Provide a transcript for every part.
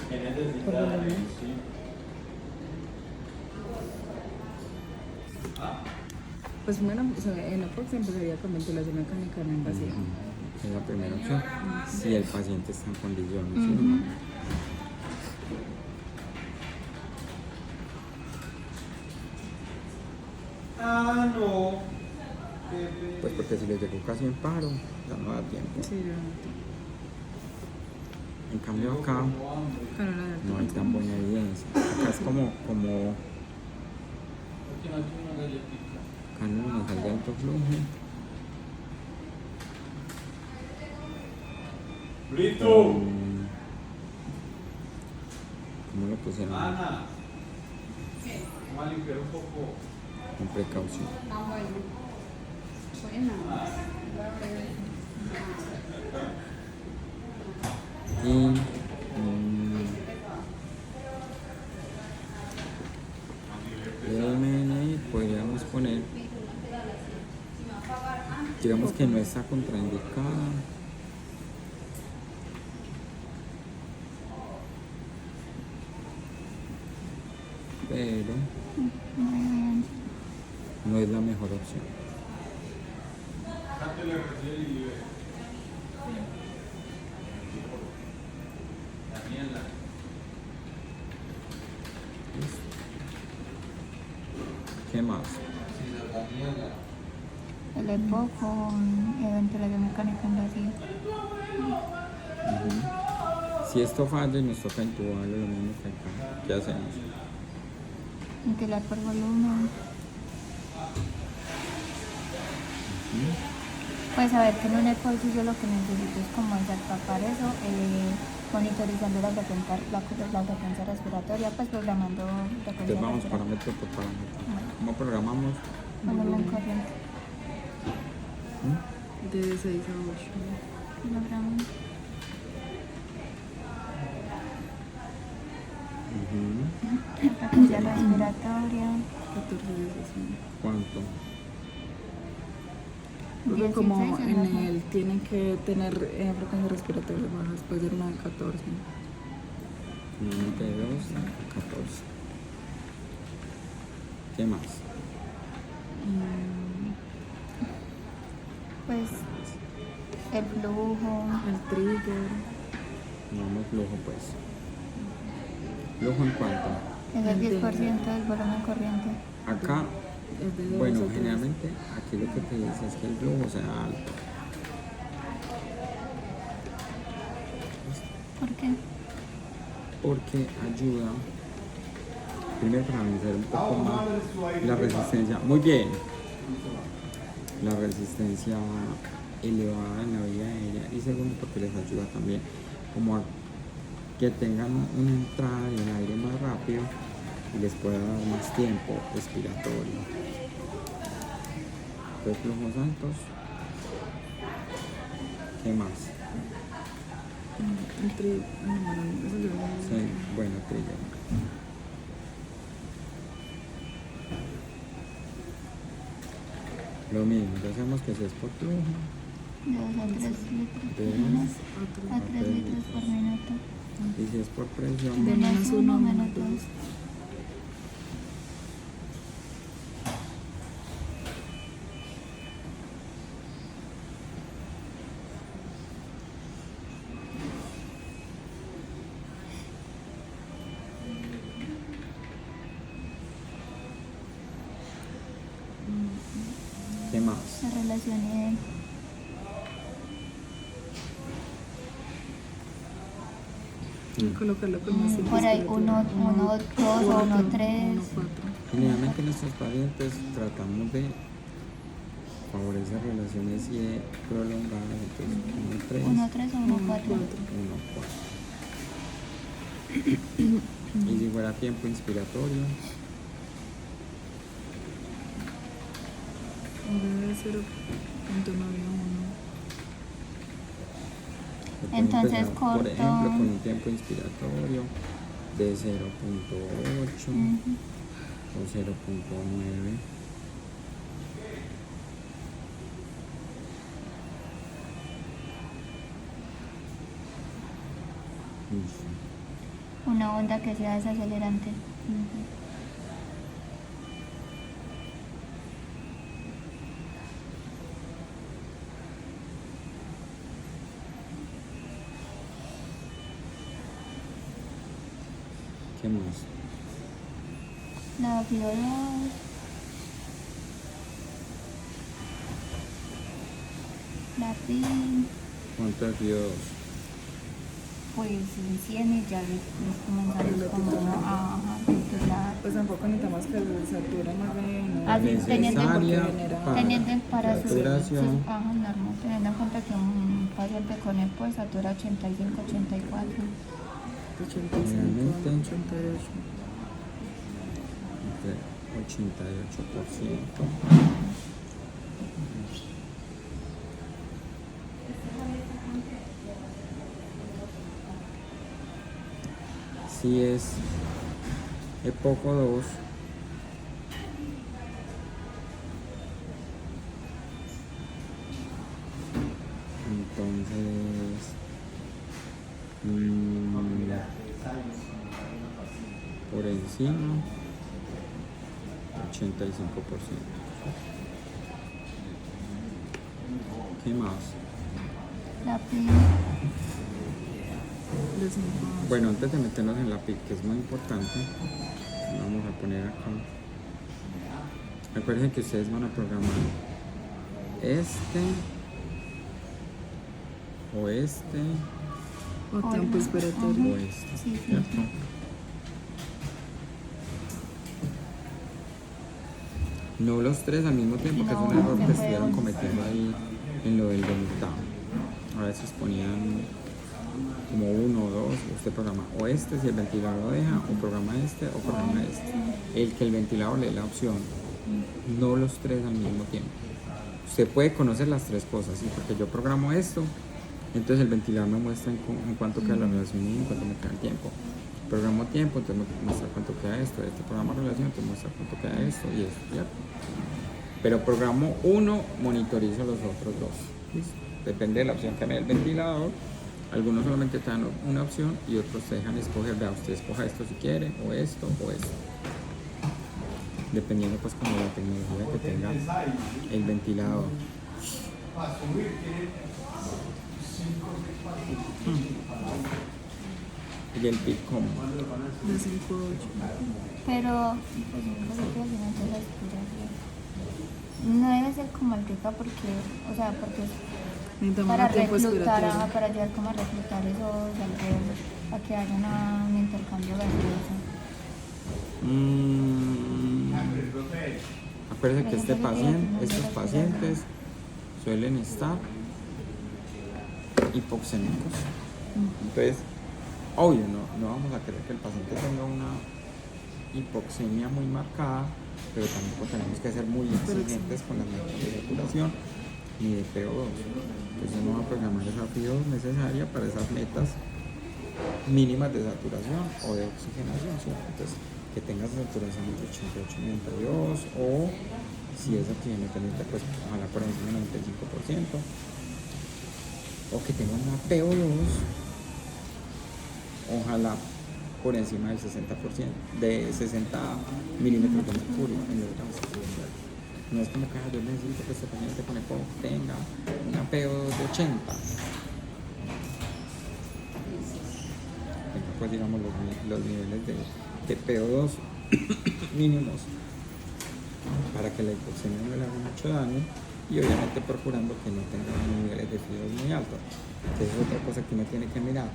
por volumen. Pues bueno, o sea, en la próxima empezaría con ventilación mecánica no invasiva. Es la primera opción. Si el paciente está en condiciones. ¿Sí? Ujú. Ah, no. Pues porque si le llegó casi en paro, ya no da tiempo. Sí, ya. En cambio acá Claro, la de no hay tan buena evidencia. Acá es como canal nasal de alto flujo. Brito. ¿Cómo lo pusieron? Ana. Vamos a limpiar un poco. Con precaución. Y podríamos poner, digamos que no está contraindicada. Pero no es la mejor opción. ¿Qué más? El EPO con ventilación mecánica invasiva. Si esto falla y nos toca intubarlo, lo mismo que acá, ¿qué hacemos? Ventilar por volumen. Pues a ver, que en un EPO yo lo que necesito es como tapar eso, monitorizando la frecuencia respiratoria, pues programando frecuencia Entonces vamos respiratoria. parámetro por parámetro. ¿Cómo programamos? Volumen corriente. De 6 a 8. Kilogramos. Frecuencia respiratoria. 14 veces. ¿Cuánto? Porque como 16 en es más. él tienen que tener frecuencia respiratoria baja después de una de 14. De 2 a 14. ¿Qué más? Pues el flujo. El trigger. No flujo pues. ¿Flujo en cuánto? Es el 10% del volumen corriente. Acá, Es de 2 bueno, a 3. generalmente aquí lo que te dice es que el flujo sea alto. ¿Por qué? Porque ayuda, primero para analizar un poco más la resistencia. Muy bien. La resistencia elevada en la vía aérea. Y segundo, porque les ayuda también como a que tengan una entrada del aire más rápido y les pueda dar más tiempo respiratorio. Entonces, flujos altos. ¿Qué más? El trigger. Eso yo no. Sí, bueno, trigger. Lo mismo, ya sabemos que si es por flujo, 2 a 3 litros de por minuto. 2 A 3 litros por minuto. y si es por presión, De menos 1 a menos 2. ¿qué más? Se relacione Colocarlo con más por ahí 1, 2 o 1, 3. 4. Generalmente en estos pacientes tratamos de favorecer relaciones Y prolongadas, entonces 1, 3 o 1, 4. 1, 4. Y si fuera tiempo inspiratorio, Debe ser 0.91. se puede Entonces, empezar, por corto. ejemplo, con un tiempo inspiratorio de 0.8 o 0.9. una onda que sea desacelerante. ¿Qué más? La viola, la pi, ¿Cuánto es Dios? pues enciende y ya les comenzamos como a ventilar. Pues tampoco necesitamos que se sature más de Así, teniendo en Necesaria para para su saturación. ajá, normal, teniendo en cuenta que un paciente con EPO pues satura 85, 84. 85, Realmente. 88. Entre 88%. Si es poco 2, entonces por encima 85%. ¿Qué más? La pi, De 5 Bueno, antes de meternos en la PIC, que es muy importante, vamos a poner acá. Recuerden que ustedes van a programar este o este o tiempo expiratorio. o este, Sí, sí, ¿cierto? sí. No los tres al mismo tiempo, que es un No, error se que puede estuvieron uno. cometiendo ahí en lo del voluntad. A veces ponían como uno o dos, usted programa o este si el ventilador lo deja, o programa este o programa este. El que el ventilador le dé la opción, no los tres al mismo tiempo. Usted puede conocer las tres cosas, ¿sí? Porque yo programo esto, entonces el ventilador me muestra en cuánto queda la relación y en cuánto me queda el tiempo. Programo tiempo, entonces me muestra cuánto queda esto, este programa relación, entonces muestra cuánto queda esto y esto, ¿cierto? Pero programo uno, monitorizo los otros dos. ¿Listo? Depende de la opción que me dé el ventilador. Algunos solamente te dan una opción y otros te dejan escoger, vea, usted escoja esto si quiere, o esto, o esto. Dependiendo pues como de la tecnología que tenga el ventilador. Y el PIC como. De 5 a 8. Pero pues no sé qué opinan de la respiración. No debe ser como el rica porque, o sea, porque Necesitamos para un tiempo reclutar, expiratorio. para ayudar como a reclutar esos alrededores, a que haya un intercambio gaseoso. Acuérdense que estos pacientes suelen estar hipoxémicos. Entonces, obvio, no vamos a querer que el paciente tenga una hipoxemia muy marcada, pero tampoco tenemos que ser muy exigentes con las metas de saturación ni de PO2. Entonces uno va a programar esa FIO2 necesaria para esas metas mínimas de saturación o de oxigenación, ¿cierto? Entonces, que tengas saturación entre 88 y 92, o si es oxígeno dependiente, pues ojalá por encima del 95%, o que tenga una PO2, ojalá por encima del 60%, de 60 milímetros de mercurio en los gases. No es como que yo necesito que este paciente con EPO tenga una PO2 de 80. Pues digamos los niveles de PO2 mínimos para que la hipoxemia no le haga mucho daño, y obviamente procurando que no tenga niveles de FIO2 muy altos. Entonces es otra cosa que uno tiene que mirar.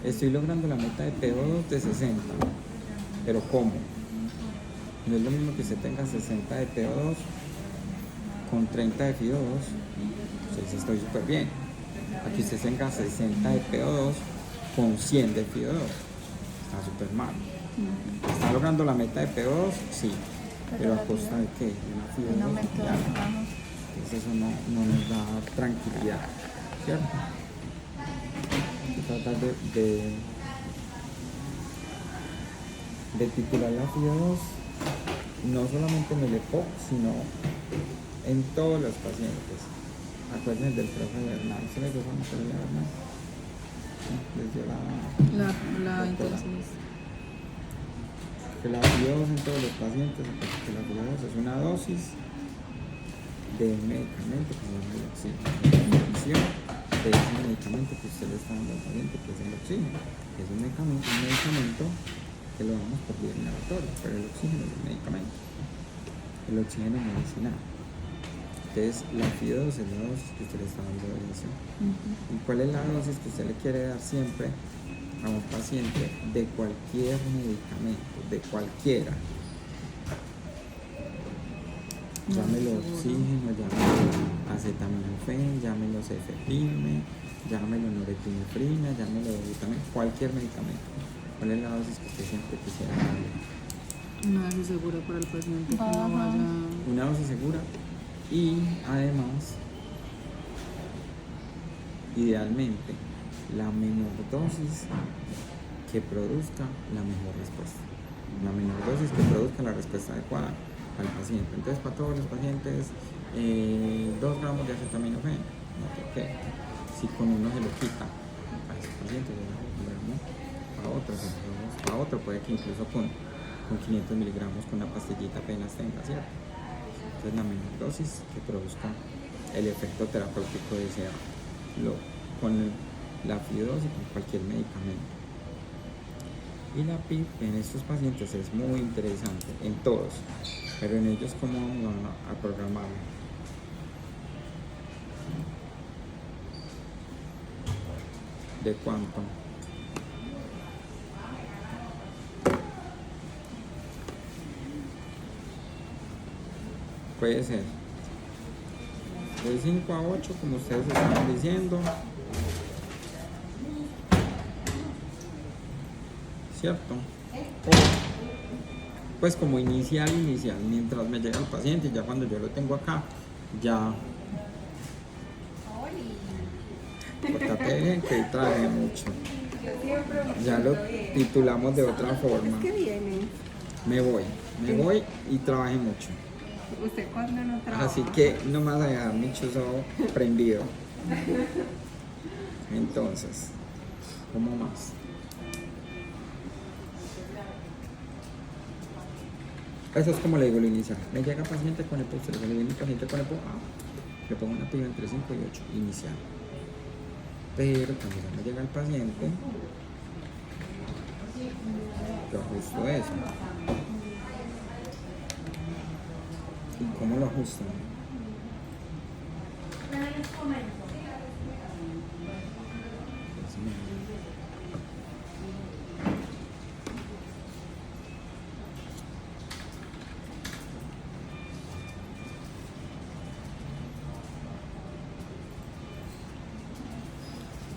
Estoy logrando la meta de PO2 de 60, pero ¿cómo? No es lo mismo que usted tenga 60 de PO2 con 30 de FIO2, entonces estoy súper bien. Aquí usted tenga 60 de PO2 con 100 de FIO2, está súper mal. ¿Está logrando la meta de PO2? Sí, pero ¿a costa de qué? De una FIO2 aumento muy alta. Entonces eso no nos da tranquilidad, ¿cierto? Tratar de titular la FIO2 no solamente en el EPOC, sino en todos los pacientes. Acuérdense del profe Bernal. ¿Se le dio a Bernal? Les dio La entonces. Que la FIO2 en todos los pacientes, que la FIO2 es una dosis de un medicamento como el oxígeno. La función de ese medicamento que usted le está dando al paciente, que es el oxígeno. Es un medicamento que lo damos por vía inhalatoria, pero el oxígeno es un medicamento. El oxígeno medicinal. Entonces, la FIO2 es la dosis que usted le está dando de eso. ¿Y cuál es la dosis que usted le quiere dar siempre a un paciente de cualquier medicamento, de cualquiera? Llámelo oxígeno, llámelo acetaminofén, llámelo cefepime, llámelo norepinefrina, llámelo vitamina, cualquier medicamento. ¿Cuál es la dosis que usted siempre quisiera darle? Una dosis segura para el paciente. Que no Ajá. vaya... Una dosis segura y además, idealmente, la menor dosis que produzca la mejor respuesta. La menor dosis que produzca la respuesta adecuada al paciente. Entonces, para todos los pacientes, 2 gramos de acetaminofén. No, ¿por qué? Si con uno se lo quita a ese paciente, a otro puede que incluso con 500 miligramos con la pastillita apenas tenga, ¿cierto? Entonces, la menor dosis que produzca el efecto terapéutico deseado. Con la FIO2 y con cualquier medicamento. Y la PIP en estos pacientes es muy interesante, en todos, pero en ellos cómo vamos a programarlo. ¿De cuánto? Puede ser de 5 a 8, como ustedes están diciendo, ¿cierto? Pues como inicial, mientras me llega el paciente, ya cuando yo lo tengo acá, ya JPG, que trae mucho. Ya lo titulamos de otra forma. ¿Qué viene? Me voy y trabajé mucho. ¿Usted cuándo no trabaja? Así que no me vas a dejar mi chuzo prendido. Entonces, ¿cómo más? Eso es como le digo lo inicial. Me llega paciente con EPO, se le viene el paciente con EPO, le pongo una piba entre 5 y 8, inicial. Pero cuando ya me llega el paciente, yo ajusto eso. ¿Y cómo lo ajusto?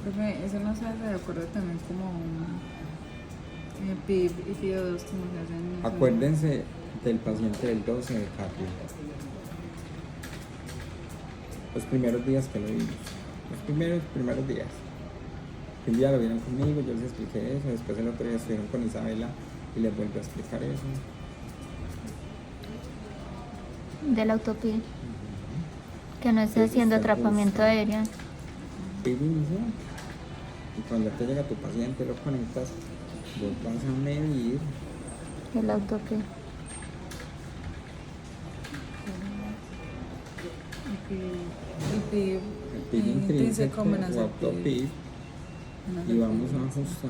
Profe, eso no se hace de acuerdo también como PIB y FIO2 como se hacen. Acuérdense del paciente del 12 de Capri. Los primeros días que lo vimos. Los primeros días. Un día lo vieron conmigo, yo les expliqué eso, después el otro día estuvieron con Isabela y les vuelvo a explicar eso. De la utopía. Que no esté Eso haciendo está atrapamiento justo. aéreo. PIB inicial. Y cuando te llega tu paciente, lo conectas, vos vas a medir De la utopía. El PIB el PIB intrínseco menos o el autopib menos y el vamos PIB. a ajustar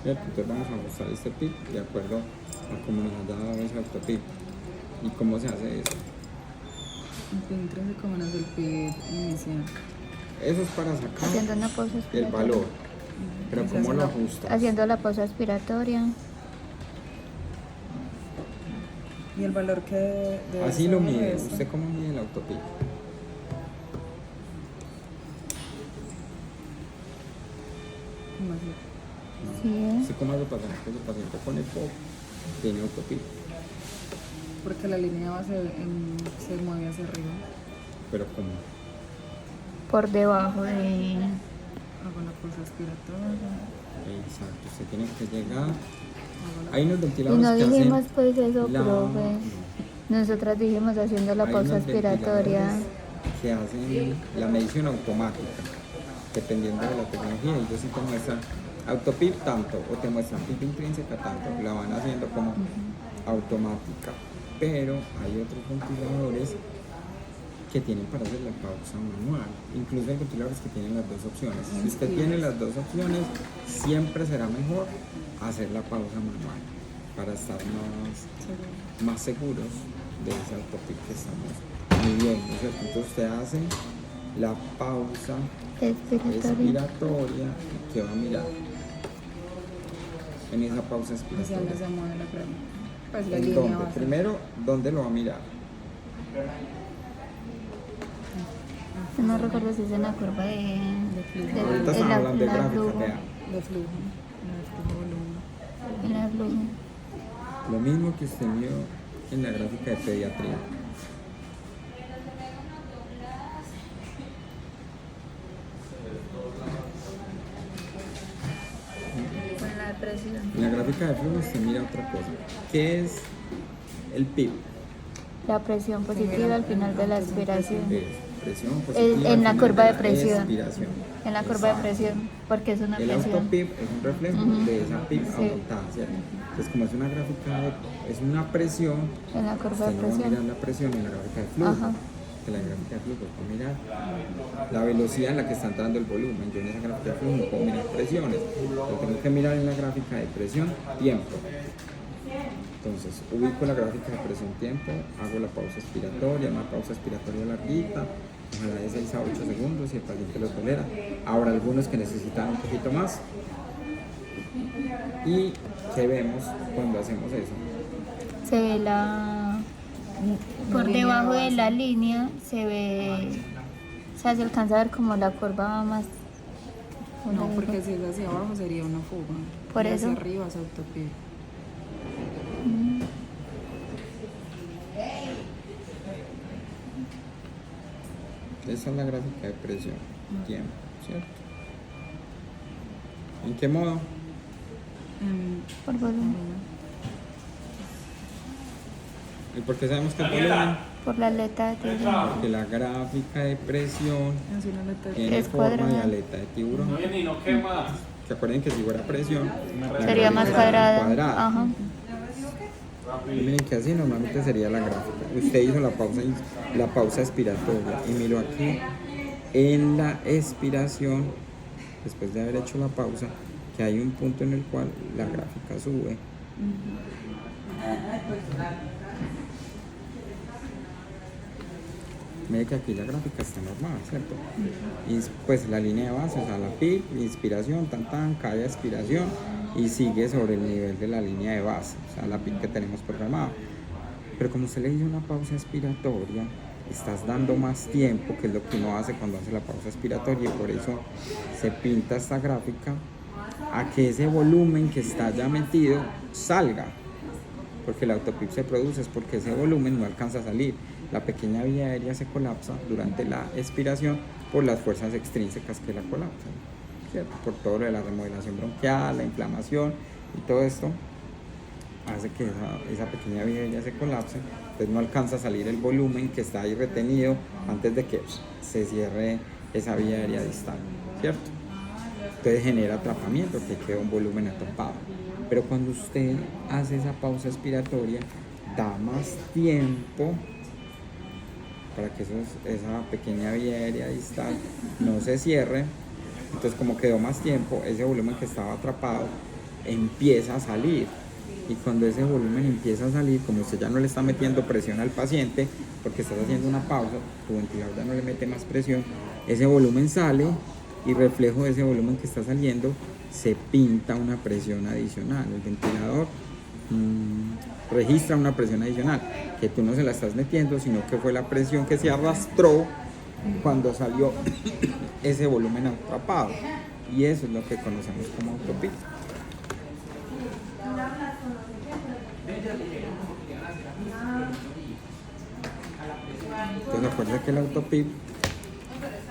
¿cierto? Entonces vamos a ajustar este PIB de acuerdo a cómo nos ha dado ese autopib. ¿Y cómo se hace eso? El PIB intrínseco menos el PIB inicial. Eso es para sacar Haciendo una pausa el expiratoria. valor. Pero Se ¿cómo hace lo la- ajustas? Haciendo la pausa expiratoria. Y el valor que debe Así ser lo de mide. esto. ¿Usted cómo mide el autopib? ¿Cómo así? Sí, ¿Usted cómo hace para saber que su paciente con EPOC tiene autopib? Porque la línea base se mueve hacia arriba. Pero ¿cómo? por debajo de Hago la pausa aspiratoria. Exacto, usted tiene que llegar. Hay unos Y ventiladores no que dijimos hacen pues eso, la- profe. Nosotras dijimos haciendo la hay pausa unos aspiratoria. ventiladores que hacen la medición automática, dependiendo de la tecnología. Ellos sí te muestran autopip tanto, o te muestran pip intrínseca tanto, la van haciendo como automática. Pero hay otros ventiladores que tienen para hacer la pausa manual. Incluso hay ventiladores que tienen las dos opciones. Si usted tiene las dos opciones, siempre será mejor hacer la pausa manual para estar más seguros de ese autopip que estamos midiendo, ¿cierto? Entonces usted hace la pausa expiratoria que va a mirar en esa pausa O sea, expiratoria. la llamo de la prueba. Pues la ¿En línea dónde? base. Primero, ¿dónde lo va a mirar? No recuerdo si es en la curva de Ahorita estamos hablando de gráfica, flujo. vea. De flujo. De flujo volumen. En la flujo. Lo mismo que usted vio en la gráfica de pediatría. Con la presión. En la gráfica de flujo usted mira otra cosa. ¿Qué es el PIB? La presión positiva al final de la aspiración. Es presión positiva. En la al curva de final presión. expiración. En la curva de presión, porque es una El presión. autopip es un reflejo de esa PIB Sí. aumentada, ¿cierto? Entonces, como es una gráfica, es una presión, En la curva usted de no va a mirar presión. la presión en la gráfica de flujo. Ajá. Que la gráfica de flujo va a mirar la velocidad en la que está entrando el volumen. Yo en esa gráfica de flujo no puedo mirar presiones. Yo tengo que mirar en la gráfica de presión tiempo. Entonces, ubico la gráfica de presión tiempo, hago la pausa expiratoria, una pausa expiratoria larguita, ojalá de 6 a 8 segundos si el paciente lo tolera. Habrá algunos que necesitan un poquito más. ¿Y qué vemos cuando hacemos eso? Se ve la... Por línea debajo de base. la línea se ve... O sea, se alcanza a ver como la curva más... No, porque si es hacia abajo sería una fuga. Por Y eso. hacia arriba es autopip. Esa es la gráfica de presión tiempo, ¿cierto? ¿En qué modo? Por volumen. ¿Y por qué sabemos que es volumen? Por la aleta de tiburón. Porque la gráfica de presión Así una letra de tiene Es forma de cuadrada. aleta de tiburón. No viene y no quema. ¿Se acuerdan que si fuera presión, la Sería más gráfica sería cuadrada. Ajá. Y miren que así normalmente sería la gráfica. Usted hizo la pausa expiratoria y miró aquí en la expiración, después de haber hecho la pausa, que hay un punto en el cual la gráfica sube. Mire que aquí la gráfica está normal, ¿cierto? Y pues la línea de base, o sea, la PIB, inspiración, cae a expiración y sigue sobre el nivel de la línea de base, o sea, la PIB que tenemos programada. Pero como usted le hizo una pausa expiratoria, estás dando más tiempo, que es lo que uno hace cuando hace la pausa expiratoria, y por eso se pinta esta gráfica a que ese volumen que está ya metido salga. Porque el autopip se produce es porque ese volumen no alcanza a salir. La pequeña vía aérea se colapsa durante la expiración por las fuerzas extrínsecas que la colapsan, ¿cierto? Por todo lo de la remodelación bronquial, la inflamación y todo esto hace que esa pequeña vía aérea se colapse, entonces no alcanza a salir el volumen que está ahí retenido antes de que se cierre esa vía aérea distal, ¿cierto? Entonces genera atrapamiento, que queda un volumen atrapado. Pero cuando usted hace esa pausa expiratoria, da más tiempo para que esa pequeña vía aérea distal no se cierre. Entonces, como quedó más tiempo, ese volumen que estaba atrapado empieza a salir. Y cuando ese volumen empieza a salir, como usted ya no le está metiendo presión al paciente, porque estás haciendo una pausa, tu ventilador ya no le mete más presión, ese volumen sale y reflejo de ese volumen que está saliendo se pinta una presión adicional. El ventilador registra una presión adicional que tú no se la estás metiendo, sino que fue la presión que se arrastró cuando salió ese volumen atrapado, y eso es lo que conocemos como autopip. Entonces acuérdense que el autopip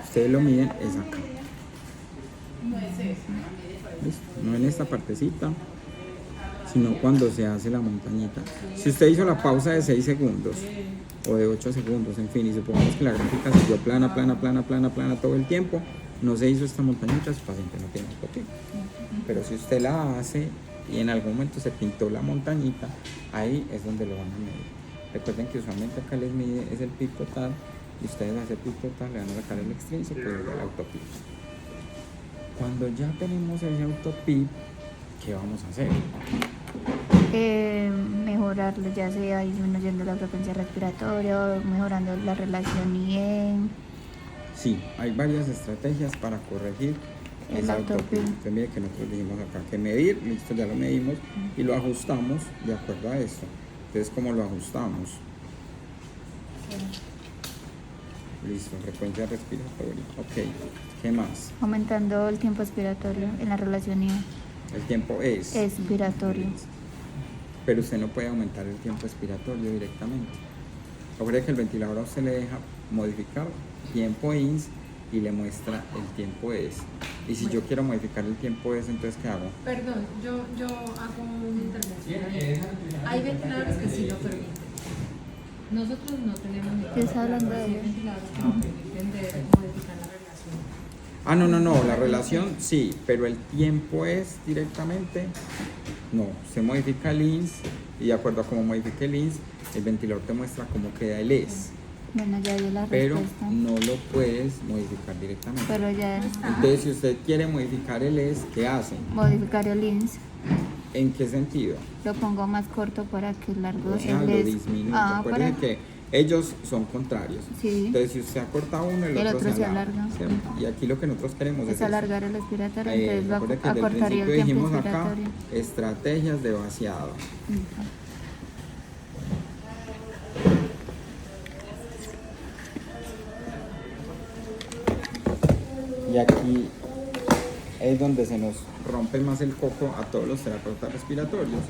ustedes lo miden es acá. ¿Listo? No en esta partecita, sino cuando se hace la montañita. Si usted hizo la pausa de 6 segundos o de 8 segundos, en fin, y supongamos que la gráfica siguió plana todo el tiempo, no se hizo esta montañita, su paciente no tiene autopic. Pero si usted la hace y en algún momento se pintó la montañita, ahí es donde lo van a medir. Recuerden que usualmente acá les mide es el pic total, y ustedes a ese pic total le van a sacar el extrínseco y el autopic. Cuando ya tenemos ese autopic, ¿qué vamos a hacer? Mejorarlo, ya sea disminuyendo la frecuencia respiratoria o mejorando la relación IE. Sí, hay varias estrategias para corregir El ese autopic. autopic. Entonces mire que nosotros dijimos acá que medir, listo, ya lo medimos y lo ajustamos de acuerdo a esto. Entonces, ¿cómo lo ajustamos? Listo, frecuencia respiratoria. Ok, ¿qué más? Aumentando el tiempo expiratorio en la relación IE. El tiempo es. Expiratorio. Pero usted no puede aumentar el tiempo expiratorio directamente. Recuerde que el ventilador a usted le deja modificar tiempo INS y le muestra el tiempo ES. Y si yo quiero modificar el tiempo ES, entonces ¿qué hago? Perdón, yo hago una intervención. Hay ventiladores que sí lo permiten. Nosotros no tenemos ¿Qué está hablando de hay él? ventiladores que no permiten de modificar la relación. Ah, no, la relación sí, pero el tiempo es directamente, no, se modifica el INS y de acuerdo a cómo modifique el INS, el ventilador te muestra cómo queda el ES, Bueno, ya dio la pero respuesta. no lo puedes modificar directamente. Pero ya Entonces, si usted quiere modificar el ES, ¿qué hace? modificar el INS. ¿En qué sentido? Lo pongo más corto para que el largo Lo les... disminuye. Ah, Recuerden para... que ellos son contrarios. Sí. Entonces, si usted acorta uno, el otro se alarga. ¿Cierto? Y aquí lo que nosotros queremos Es eso. alargar el respiratorio, entonces Recuerde que desde el acortaría principio el tiempo dijimos acá expiratorio. estrategias de vaciado. Y aquí es donde se nos rompe más el coco a todos los terapeutas respiratorios.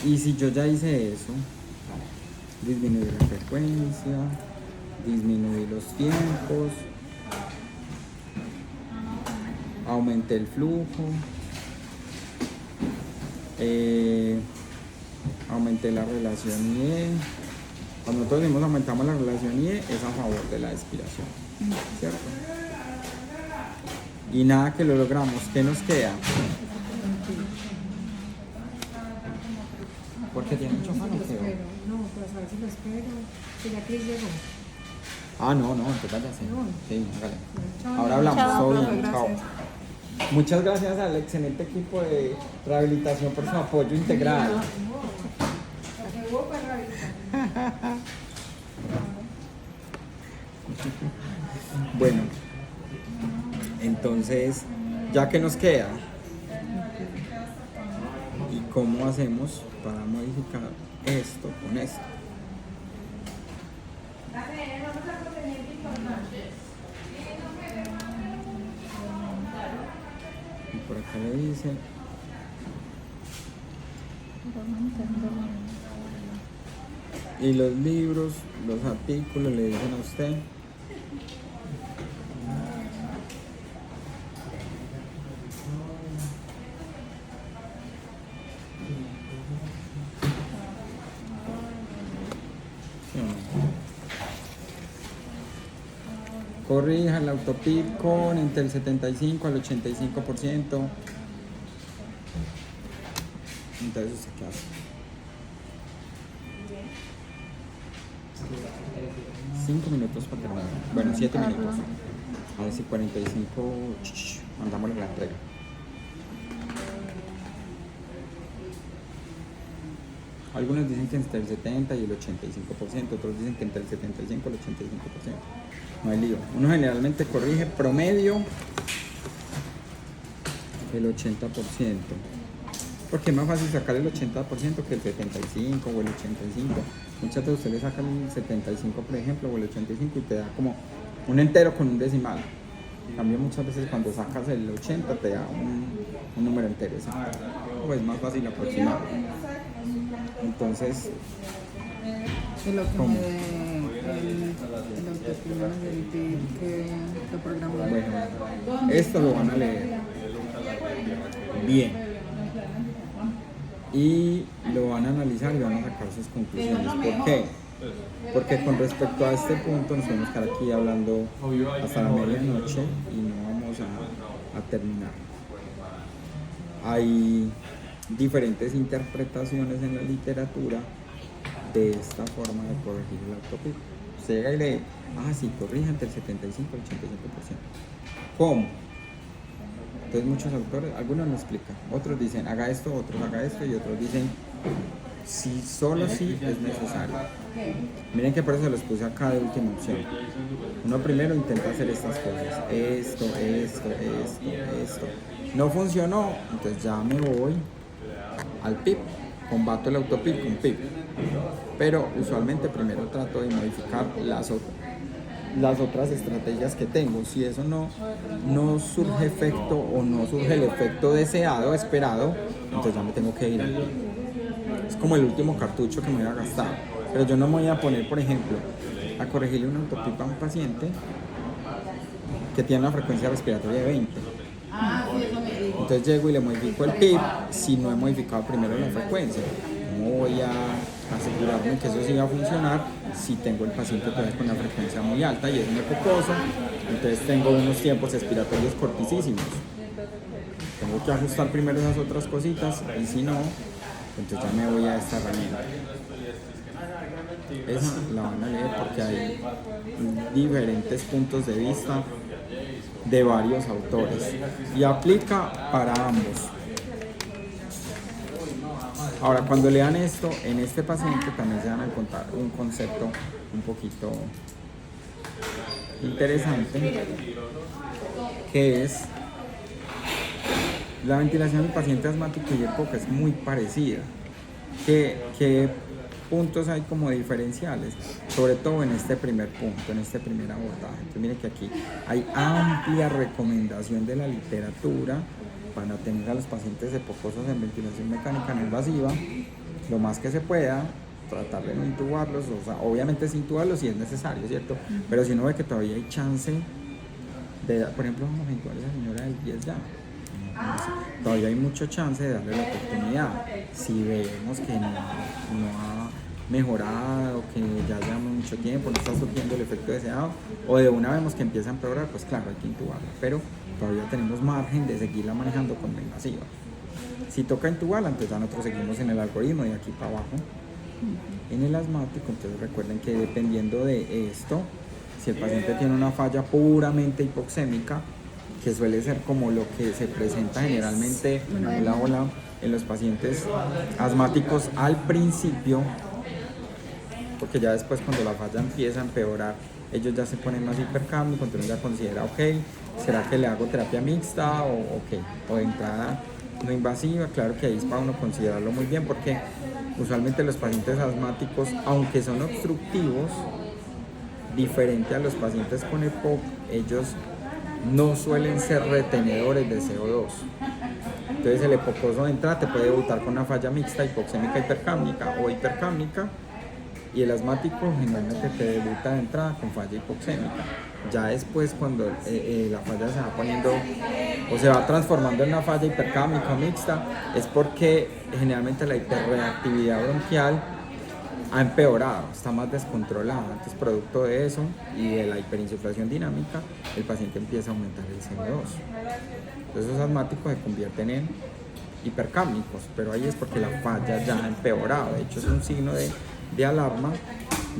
Y si yo ya hice eso, disminuir la frecuencia, disminuir los tiempos, aumenté el flujo, aumenté la relación IE. Cuando nosotros decimos aumentamos la relación IE, es a favor de la expiración, ¿cierto? Y nada que lo logramos, ¿qué nos queda? Porque tiene mucho afán, ¿o qué? No, para saber si lo espero. Si la Cris llegó. Ah, no, entonces váyase. Sí, hágale. Chao. Ahora hablamos, Chao, todo profe, bien, chao. Muchas gracias al excelente equipo de rehabilitación por su apoyo integral. Bueno, entonces, ya que nos queda, ¿y cómo hacemos para modificar esto con esto? Y por acá le dice, y los libros, los artículos le dicen a usted ¿sí o no? Corrija el autopic con entre el 75 al 85%. Entonces, ¿qué hace? 5 minutos para terminar. Bueno, 7 minutos. A ver si 45. Mandámosle la entrega. Algunos dicen que entre el 70 y el 85%, otros dicen que entre el 75 y el 85%. No hay lío. Uno generalmente corrige promedio el 80%. Porque es más fácil sacar el 80% que el 75 o el 85. Muchas veces usted le saca el 75, por ejemplo, o el 85 y te da como un entero con un decimal. En cambio, muchas veces cuando sacas el 80 te da un número entero. ¿Sí? Pues es más fácil aproximar. Entonces, Y lo que ¿cómo? me el autoestima del PIB que lo programó. Bueno, esto lo van a leer bien y lo van a analizar y van a sacar sus conclusiones. ¿Por qué? Porque con respecto a este punto nos vamos a estar aquí hablando hasta la medianoche y no vamos a terminar. Hay diferentes interpretaciones en la literatura de esta forma de corregir el autopip. Usted llega y lee, sí, corrige entre el 75 y el 85%. ¿Cómo? Entonces muchos autores, algunos no explican, otros dicen haga esto, otros haga esto y otros dicen si solo si es necesario. Miren que por eso los puse acá de última opción. Uno primero intenta hacer estas cosas, esto. No funcionó, entonces ya me voy al PIP, combato el autopip con PIP. Pero usualmente primero trato de modificar las otras estrategias que tengo. Si eso no surge efecto o no surge el efecto deseado, esperado, entonces ya me tengo que ir. Es como el último cartucho que me voy a gastar. Pero yo no me voy a poner, por ejemplo, a corregirle un autopip a un paciente que tiene una frecuencia respiratoria de 20. Entonces llego y le modifico el PIP si no he modificado primero la frecuencia. No voy a asegurarme que eso sí va a funcionar si tengo el paciente todavía con una frecuencia muy alta y es muy pocoso, entonces tengo unos tiempos expiratorios cortísimos. Tengo que ajustar primero esas otras cositas y si no, entonces ya me voy a esta herramienta. Esa la van a leer porque hay diferentes puntos de vista de varios autores y aplica para ambos. Ahora, cuando lean esto, en este paciente también se van a encontrar un concepto un poquito interesante, que es la ventilación del paciente asmático y EPOC es muy parecida. ¿Qué puntos hay como diferenciales? Sobre todo en este primer punto, en este primer abordaje. Entonces, miren que aquí hay amplia recomendación de la literatura para tener a los pacientes epocosos en ventilación mecánica no invasiva, lo más que se pueda, tratar de no intubarlos, o sea, obviamente sin intubarlos si es necesario, ¿cierto? Pero si uno ve que todavía hay chance de, por ejemplo, vamos a intubar a esa señora del 10 ya, todavía hay mucho chance de darle la oportunidad. Si vemos que no ha mejorado, que ya lleva mucho tiempo, no está surgiendo el efecto deseado, o de una vemos que empieza a empeorar, pues claro, hay que intubarla, pero todavía tenemos margen de seguirla manejando con la invasiva. Si toca intubarla, entonces ya nosotros seguimos en el algoritmo de aquí para abajo. En el asmático, entonces recuerden que dependiendo de esto, si el paciente tiene una falla puramente hipoxémica, que suele ser como lo que se presenta generalmente en los pacientes asmáticos al principio, porque ya después cuando la falla empieza a empeorar, ellos ya se ponen más hipercámicos, entonces ya considera, ¿será que le hago terapia mixta o de entrada no invasiva? Claro que ahí es para uno considerarlo muy bien, porque usualmente los pacientes asmáticos, aunque son obstructivos, diferente a los pacientes con EPOC, ellos no suelen ser retenedores de CO2. Entonces el epocoso de entrada te puede debutar con una falla mixta, hipoxémica hipercámnica o hipercámnica, y el asmático generalmente te debuta de entrada con falla hipoxémica. Ya después, cuando la falla se va poniendo o se va transformando en una falla hipercámica o mixta, es porque generalmente la hiperreactividad bronquial ha empeorado, está más descontrolada. Entonces, producto de eso y de la hiperinsuflación dinámica, el paciente empieza a aumentar el CO2. Entonces, esos asmáticos se convierten en hipercámicos, pero ahí es porque la falla ya ha empeorado. De hecho, es un signo de alarma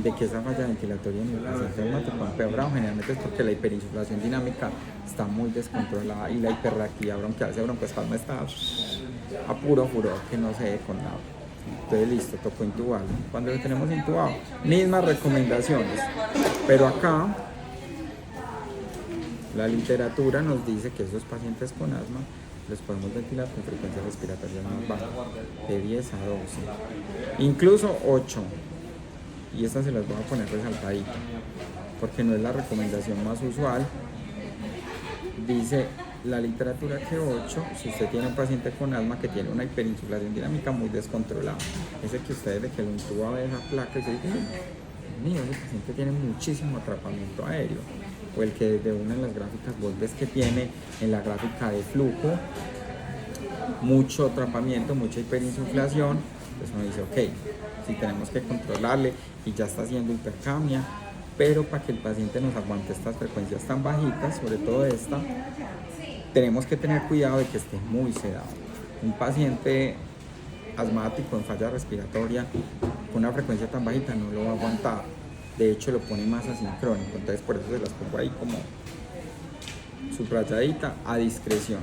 de que esa falla ventilatoria en el paciente asmático ha empeorado. Generalmente es porque la hiperinsuflación dinámica está muy descontrolada y la hiperreactividad bronquial, ese broncoespasmo está a puro furor que no se dé con nada. Entonces listo, tocó intubarlo. Cuando lo tenemos intubado, mismas recomendaciones, pero acá la literatura nos dice que esos pacientes con asma los podemos ventilar con frecuencias respiratorias más bajas, de 10 a 12, incluso 8, y estas se las voy a poner resaltadita, porque no es la recomendación más usual. Dice la literatura que 8, si usted tiene un paciente con asma que tiene una hiperinsuflación dinámica muy descontrolada, ese que ustedes de que lo intuba de esa placa y se dice, mío, ese paciente tiene muchísimo atrapamiento aéreo. O el que desde una de las gráficas vos ves que tiene en la gráfica de flujo mucho atrapamiento, mucha hiperinsuflación. Entonces uno dice, ok, si tenemos que controlarle y ya está haciendo hipercamia, pero para que el paciente nos aguante estas frecuencias tan bajitas, sobre todo esta, tenemos que tener cuidado de que esté muy sedado. Un paciente asmático en falla respiratoria con una frecuencia tan bajita no lo va a aguantar, de hecho lo pone más asincrónico, entonces por eso se las pongo ahí como subrayadita a discreción.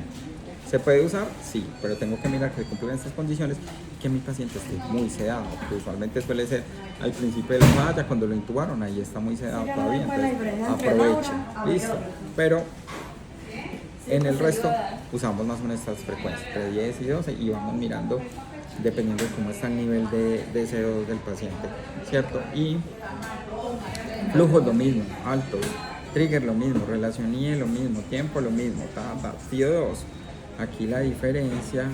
¿Se puede usar? Sí, pero tengo que mirar que cumplan estas condiciones y que mi paciente esté muy sedado, que usualmente suele ser al principio de la falla, cuando lo intubaron, ahí está muy sedado todavía, entonces aprovechen, listo. Pero en el resto usamos más o menos estas frecuencias, entre 10 y 12, y vamos mirando dependiendo de cómo está el nivel de CO2 del paciente, ¿cierto? Y flujo lo mismo, alto, trigger lo mismo, relación IE lo mismo, tiempo lo mismo, FIO2. Aquí la diferencia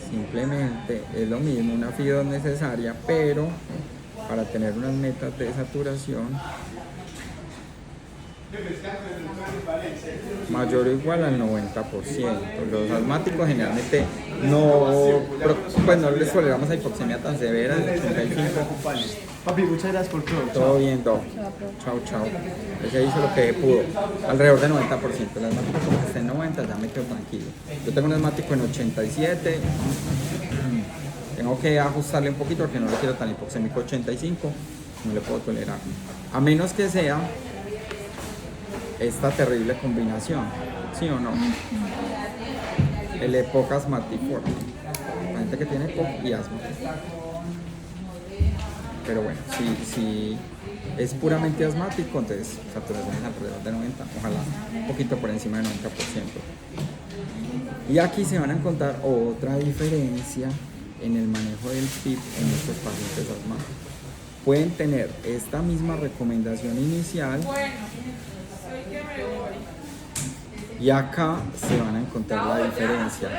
simplemente es lo mismo, una FIO2 necesaria, pero para tener unas metas de saturación mayor o igual al 90%. Los asmáticos generalmente pues no les toleramos a hipoxemia tan severa, de 85. Papi, muchas gracias por todo. Todo bien, Doc. Chao, chao. Ese hizo lo que pudo, alrededor del 90%. El asmático como que está en 90, ya me quedo tranquilo. Yo tengo un asmático en 87. Tengo que ajustarle un poquito porque no lo quiero tan hipoxémico. 85, no le puedo tolerar. A menos que sea esta terrible combinación, ¿sí o no? El EPOC asmatiforme, la gente que tiene EPOC y asma. Pero bueno, si es puramente asmático, entonces saturación es alrededor de 90, ojalá un poquito por encima del 90%. Y aquí se van a encontrar otra diferencia en el manejo del PIB en estos pacientes asmáticos. Pueden tener esta misma recomendación inicial, y acá se van a encontrar la diferencia.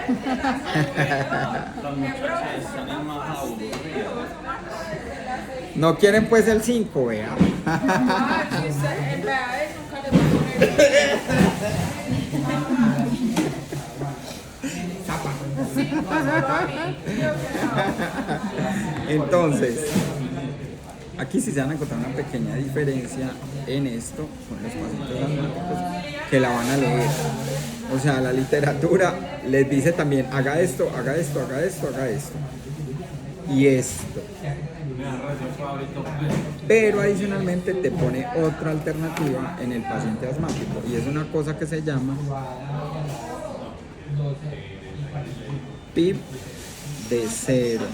No quieren pues el 5, vea. Entonces, aquí sí se van a encontrar una pequeña diferencia en esto con los pacientes asmáticos que la van a leer. O sea, la literatura les dice también, haga esto, haga esto, haga esto, haga esto. Y esto. Pero adicionalmente te pone otra alternativa en el paciente asmático. Y es una cosa que se llama PIB de 0.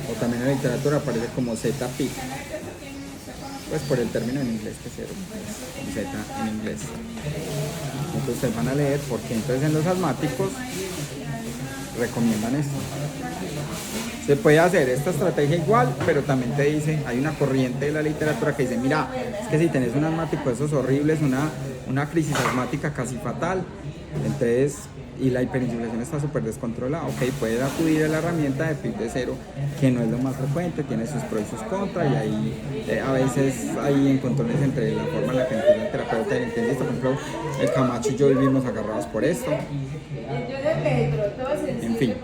O también en la literatura aparece como Z-PIB. Pues por el término en inglés que es 0, pues, Z en inglés. Entonces ustedes van a leer porque entonces en los asmáticos recomiendan esto. Se puede hacer esta estrategia igual, pero también te dice, hay una corriente de la literatura que dice, mira, es que si tenés un asmático de esos horribles, una crisis asmática casi fatal, entonces, y la hiperinsuflación está súper descontrolada, ok, puedes acudir a la herramienta de PIB de 0, que no es lo más frecuente, tiene sus pros y sus contras, y ahí a veces hay encontrones entre la forma en la que entiende el terapeuta y el intendista. Por ejemplo, el Camacho y yo vivimos agarrados por esto. En fin,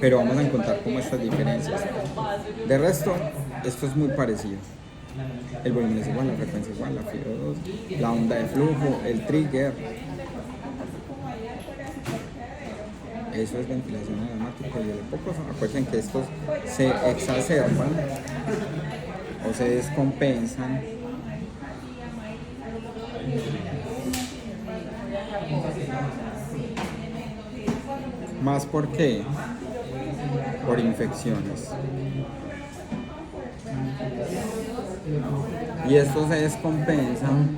pero vamos a encontrar como estas diferencias. De resto, esto es muy parecido. El volumen es igual, la frecuencia es igual, la FIO2, la onda de flujo, el trigger. Eso es ventilación asmática y el EPOC. Acuérdense que estos se exacerban o se descompensan más porque por infecciones, y estos se descompensan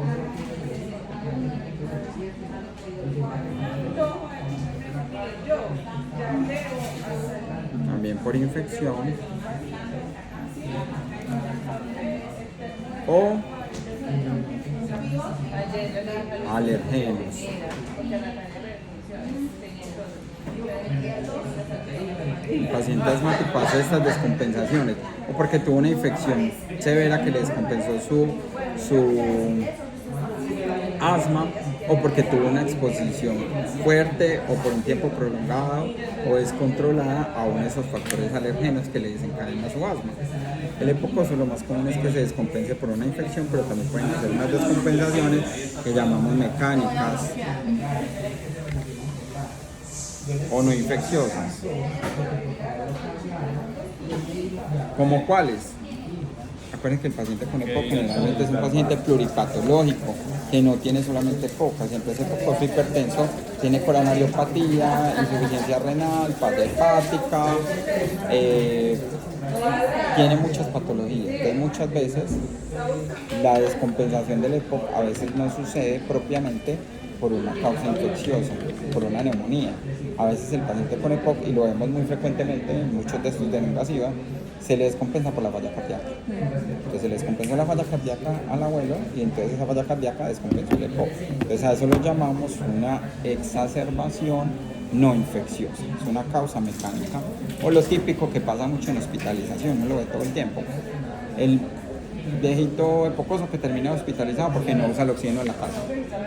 también por infección o alergenos. El paciente asmático hace estas descompensaciones o porque tuvo una infección severa que le descompensó su asma, o porque tuvo una exposición fuerte o por un tiempo prolongado o descontrolada a uno de esos factores alergenos que le desencadenan su asma. El epocoso lo más común es que se descompense por una infección, pero también pueden hacer unas descompensaciones que llamamos mecánicas o no infecciosas. ¿Como cuáles? Acuérdense que el paciente con EPOC generalmente es un paciente pluripatológico, que no tiene solamente EPOC, siempre es epocoso hipertenso, tiene coronariopatía, insuficiencia renal, falla hepática, tiene muchas patologías. Entonces muchas veces la descompensación del EPOC a veces no sucede propiamente por una causa infecciosa, por una neumonía. A veces el paciente con EPOC, y lo vemos muy frecuentemente en muchos de estos de no invasiva, se le descompensa por la falla cardíaca. Entonces se le descompensa la falla cardíaca al abuelo y entonces esa falla cardíaca descompensa el EPOC. Entonces a eso lo llamamos una exacerbación no infecciosa. Es una causa mecánica o lo típico que pasa mucho en hospitalización, no lo ve todo el tiempo. El viejito epocoso que termina hospitalizado porque no usa el oxígeno en la casa.